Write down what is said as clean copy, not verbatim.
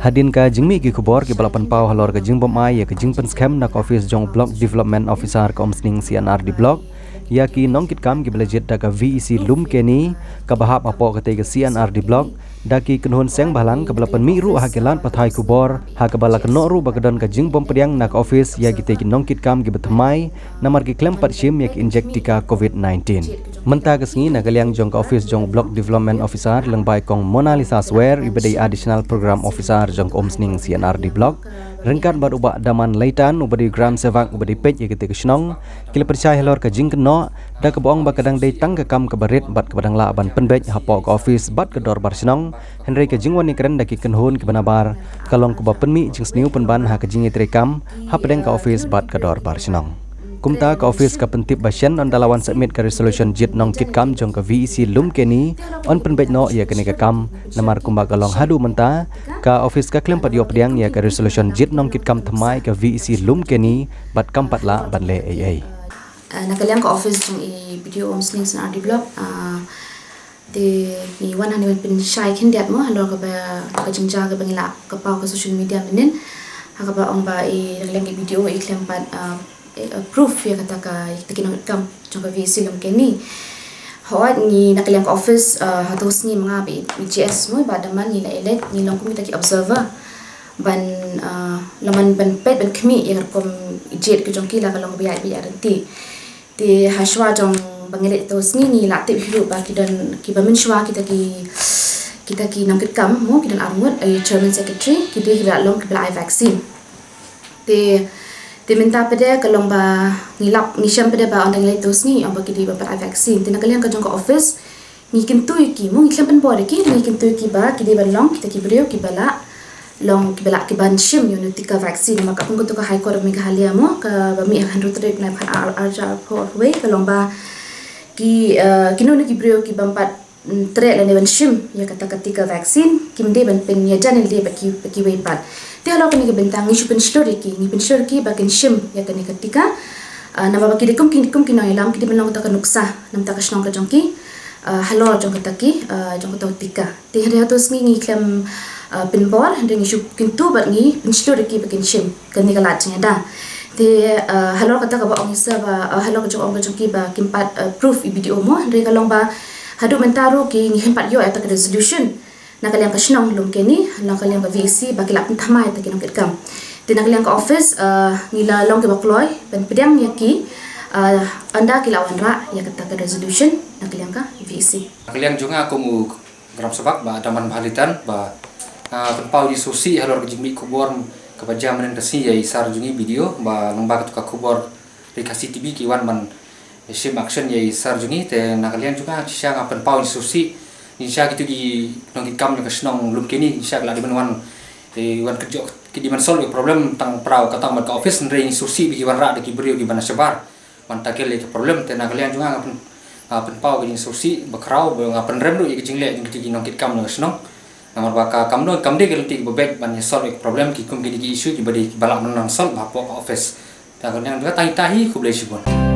Hadin ka jingmi ki kubor ki balapan pau halor ka jing bomai ya ka jing pen scam nak office jong block development officer ka omsning CNR di block ya ki nongkit kam ki belajet da ka VEC lum keni ka bahap apo ka te ka CNR di block da ki kenhon seng balang ka balapan mi ru ha kelan pathai kubor ha ka balak no ru bagadon ka jing bom pediang nak office ya ki te ki nongkit kam ki bethamai namar ki klem pat shim ya ki inject tika COVID-19 menta kesngi na kaliang jong ka office jong block development officer leng bai kong Mona Lisa Swear ibadai additional program officer jong omsning CNR di block rengkat bar ubak daman laitan ubadi gram sevak ubadi pej ya ketika snong kila percaya helor ka jing keno da ka boong ba kadang dei tang ka kam ka barit bat ka badang la ban penbej hapo ka office bat ka dor bar snong henry ka jing wani keren da ki kenhun ki banabar kalong ka ba penmi jing sniu penban ha ka jing itrekam ha pedeng ka office bat ka dor bar snong kumta ka office ka pentip basyan on dalawan submit ka resolution jit nong kit kam jong ka VEC lum keni on penbej no ya kene ka kam namar kumba kalong hadu menta ka office ka klem padio pediang ya ka resolution jit nong kit kam thamai ka VEC lum keni bat kam patla banle ai nakaliang ka office jong i video omsning CNR di block di ni wan hani pin shai kin diat mo halor ka ba ka jingja ka bangila ka pau ka social media menin ha ka ba ong ba i nakaliang ki video i klem pat proof ya kata ka takinong kam jong ka VEC lum keni hawat ni nakaliang ka office hatos ni mga BGS mo ba daman ni la elect ni long kum kita ki observer ban laman ban pet ban kmi ya kom jet ke jong kila kalong biya renti ti haswa jong bangelet tos ni latip hidup ba kidan ki ba menshwa kita ki nangkit kam mo kidan armut chairman secretary kita hira long ki bla vaccine ti minta pada kalong ba ngilap nisham pada ba ondang letos ni amba ki di ba vaccine ti nakaliang ka jong ka office ni kintui ki mo ngiklam pen bor ki ni kintui ki ba ki di ba long kita ki brio ki bala long ki bala ki ban shim yunutika vaccine maka pun kutu ka high court mi ka halia mo ka ba mi 100 na kan arja for way kalong ba ki kinunu ki brio ki bampat tre la ne ban shim ya kata ketika vaccine kim de ban pen ya janel de ba ki way pat ti halo kani ka bentang ni pen story ki ba ken shim ya kani ketika nama ba ki de kum kinong ilam ki de belong ta ka nuksa nam ta ka shnong ka jongki halo jong kata ki jong kata tika ti hari atos ngi klem pinbor dengan isu kintu bat ngi penstory ki bakin shim kani kalat da ti halo kata ka ba ong isa ba halo ka jong ki ba kimpat proof i video mo re kalong ba hadu mentaru ki ngi hempat yo ata ka resolution nakaliang ka shnong lum keni nakaliang ka VEC ba kilap thamai ta kinong kam ti nakaliang ka office ngila long ke bakloy ban pedang yaki anda kilawan ra ya kata ka resolution nakaliang ka VEC nakaliang junga aku mu gram sebab ba daman bahalitan ba penpau di sosi halor kejimi kubor kebaja menen kasi ya isar jungi video ba lomba ketuka kubor rekasi TV kiwan man sim action ya isar jungi te nakalian juga sia nga penpau di sosi ni sia gitu di nongit kam ke snong lum kini sia la di menwan te wan kerja di man solve problem tang prau katang ka office ndre ni sosi bi wan ra de ki brio di bana sebar man takel le problem te nakalian juga nga penpau di sosi bakrau ba nga penrem do ya kijingle di nongit kam ke snong namar baka kamno kamde gelti bebek ban solve problem ki kum ki issue ki badi balak menang solve apa office ta kan yang juga tahi ku boleh sibon